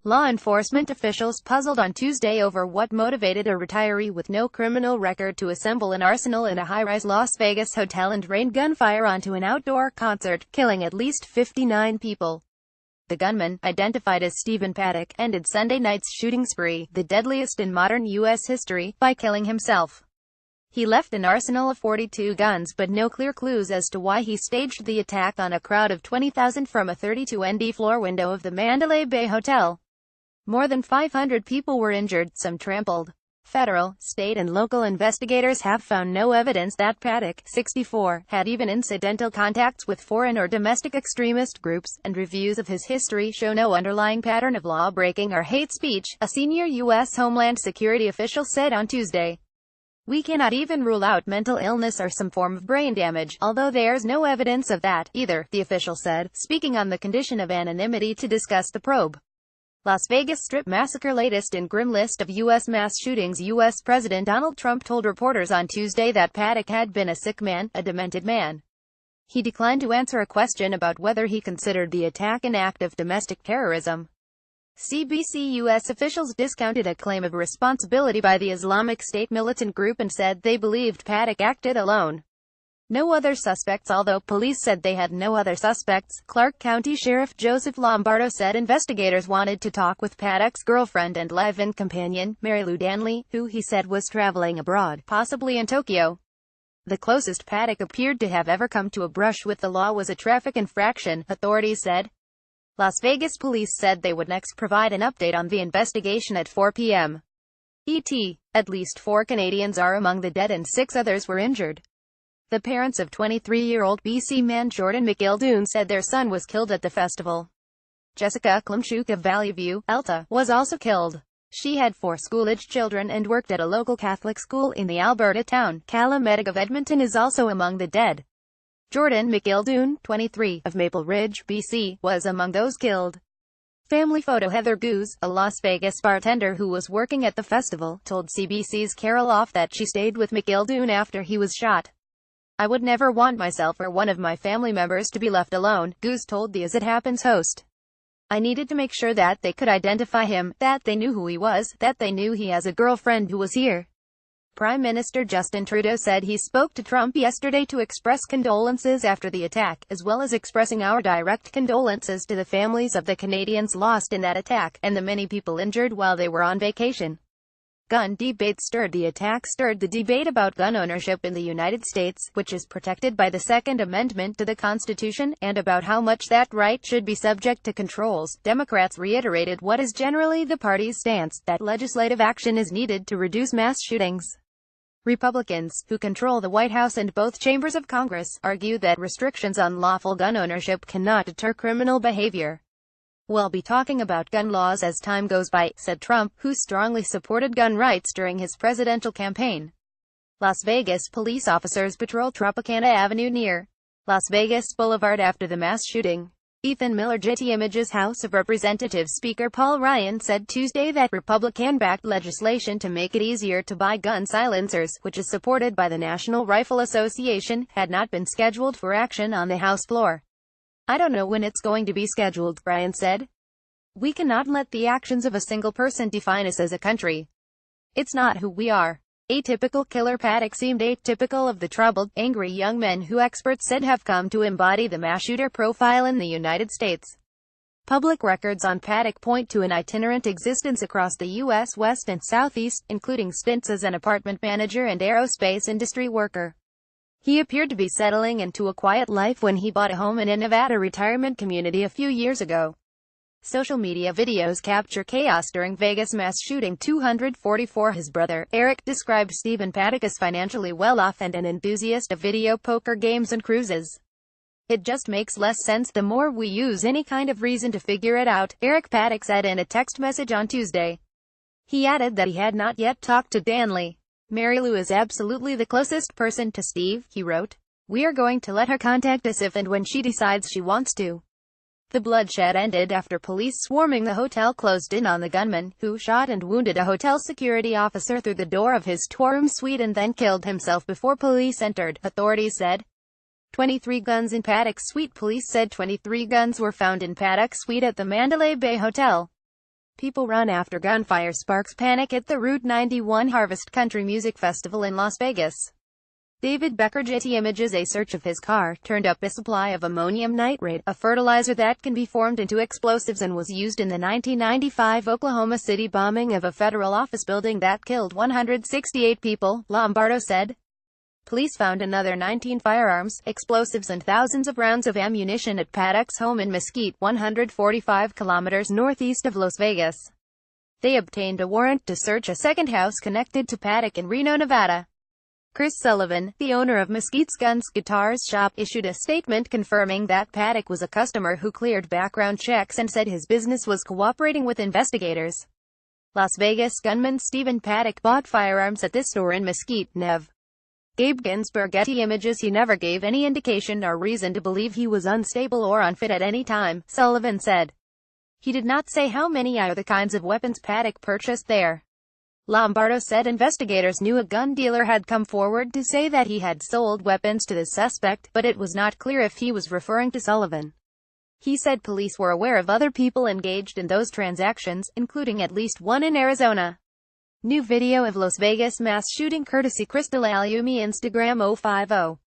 Law enforcement officials puzzled on Tuesday over what motivated a retiree with no criminal record to assemble an arsenal in a high-rise Las Vegas hotel and rain gunfire onto an outdoor concert, killing at least 59 people. The gunman, identified as Stephen Paddock, ended Sunday night's shooting spree, the deadliest in modern U.S. history, by killing himself. He left an arsenal of 42 guns but no clear clues as to why he staged the attack on a crowd of 20,000 from a 32nd floor window of the Mandalay Bay Hotel. More than 500 people were injured, some trampled. Federal, state and local investigators have found no evidence that Paddock, 64, had even incidental contacts with foreign or domestic extremist groups, and reviews of his history show no underlying pattern of law-breaking or hate speech, a senior U.S. Homeland Security official said on Tuesday. We cannot even rule out mental illness or some form of brain damage, although there's no evidence of that, either, the official said, speaking on the condition of anonymity to discuss the probe. Las Vegas Strip massacre latest in grim list of U.S. mass shootings. U.S. President Donald Trump told reporters on Tuesday that Paddock had been a sick man, a demented man. He declined to answer a question about whether he considered the attack an act of domestic terrorism. CBC U.S. officials discounted a claim of responsibility by the Islamic State militant group and said they believed Paddock acted alone. No other suspects. Although police said they had no other suspects, Clark County Sheriff Joseph Lombardo said investigators wanted to talk with Paddock's girlfriend and live-in companion, Mary Lou Danley, who he said was traveling abroad, possibly in Tokyo. The closest Paddock appeared to have ever come to a brush with the law was a traffic infraction, authorities said. Las Vegas police said they would next provide an update on the investigation at 4 p.m. ET. At least 4 Canadians are among the dead and 6 others were injured. The parents of 23-year-old BC man Jordan McGildoon said their son was killed at the festival. Jessica Klimchuk of Valley View, Alta, was also killed. She had 4 school-aged children and worked at a local Catholic school in the Alberta town. Calumet of Edmonton is also among the dead. Jordan McGildoon, 23, of Maple Ridge, BC, was among those killed. Family photo. Heather Goose, a Las Vegas bartender who was working at the festival, told CBC's Carol Off that she stayed with McGildoon after he was shot. I would never want myself or one of my family members to be left alone, Goose told the As It Happens host. I needed to make sure that they could identify him, that they knew who he was, that they knew he has a girlfriend who was here. Prime Minister Justin Trudeau said he spoke to Trump yesterday to express condolences after the attack, as well as expressing our direct condolences to the families of the Canadians lost in that attack, and the many people injured while they were on vacation. Gun debate stirred. The attack stirred the debate about gun ownership in the United States, which is protected by the Second Amendment to the Constitution, and about how much that right should be subject to controls. Democrats reiterated what is generally the party's stance, that legislative action is needed to reduce mass shootings. Republicans, who control the White House and both chambers of Congress, argue that restrictions on lawful gun ownership cannot deter criminal behavior. We'll be talking about gun laws as time goes by, said Trump, who strongly supported gun rights during his presidential campaign. Las Vegas police officers patrol Tropicana Avenue near Las Vegas Boulevard after the mass shooting. Ethan Miller. Getty Images. House of Representatives Speaker Paul Ryan said Tuesday that Republican-backed legislation to make it easier to buy gun silencers, which is supported by the National Rifle Association, had not been scheduled for action on the House floor. I don't know when it's going to be scheduled, Ryan said. We cannot let the actions of a single person define us as a country. It's not who we are. Atypical killer. Paddock seemed atypical of the troubled, angry young men who experts said have come to embody the mass shooter profile in the United States. Public records on Paddock point to an itinerant existence across the U.S. West and Southeast, including stints as an apartment manager and aerospace industry worker. He appeared to be settling into a quiet life when he bought a home in a Nevada retirement community a few years ago. Social media videos capture chaos during Vegas mass shooting 244. His brother, Eric, described Stephen Paddock as financially well-off and an enthusiast of video poker games and cruises. It just makes less sense the more we use any kind of reason to figure it out, Eric Paddock said in a text message on Tuesday. He added that he had not yet talked to Danley. Mary Lou is absolutely the closest person to Steve, he wrote. We are going to let her contact us if and when she decides she wants to. The bloodshed ended after police swarming the hotel closed in on the gunman, who shot and wounded a hotel security officer through the door of his two-room suite and then killed himself before police entered, authorities said. 23 guns in Paddock's suite. Police said 23 guns were found in Paddock's suite at the Mandalay Bay Hotel. People run after gunfire sparks panic at the Route 91 Harvest Country Music Festival in Las Vegas. David Becker Getty Images. A search of his car turned up a supply of ammonium nitrate, a fertilizer that can be formed into explosives and was used in the 1995 Oklahoma City bombing of a federal office building that killed 168 people, Lombardo said. Police found another 19 firearms, explosives and thousands of rounds of ammunition at Paddock's home in Mesquite, 145 kilometers northeast of Las Vegas. They obtained a warrant to search a second house connected to Paddock in Reno, Nevada. Chris Sullivan, the owner of Mesquite's Guns Guitars shop, issued a statement confirming that Paddock was a customer who cleared background checks and said his business was cooperating with investigators. Las Vegas gunman Stephen Paddock bought firearms at this store in Mesquite, Nev. Gabe Ginsberg. Getty Images. He never gave any indication or reason to believe he was unstable or unfit at any time, Sullivan said. He did not say how many are the kinds of weapons Paddock purchased there. Lombardo said investigators knew a gun dealer had come forward to say that he had sold weapons to the suspect, but it was not clear if he was referring to Sullivan. He said police were aware of other people engaged in those transactions, including at least one in Arizona. New video of Las Vegas mass shooting courtesy Crystal Alumi Instagram 050.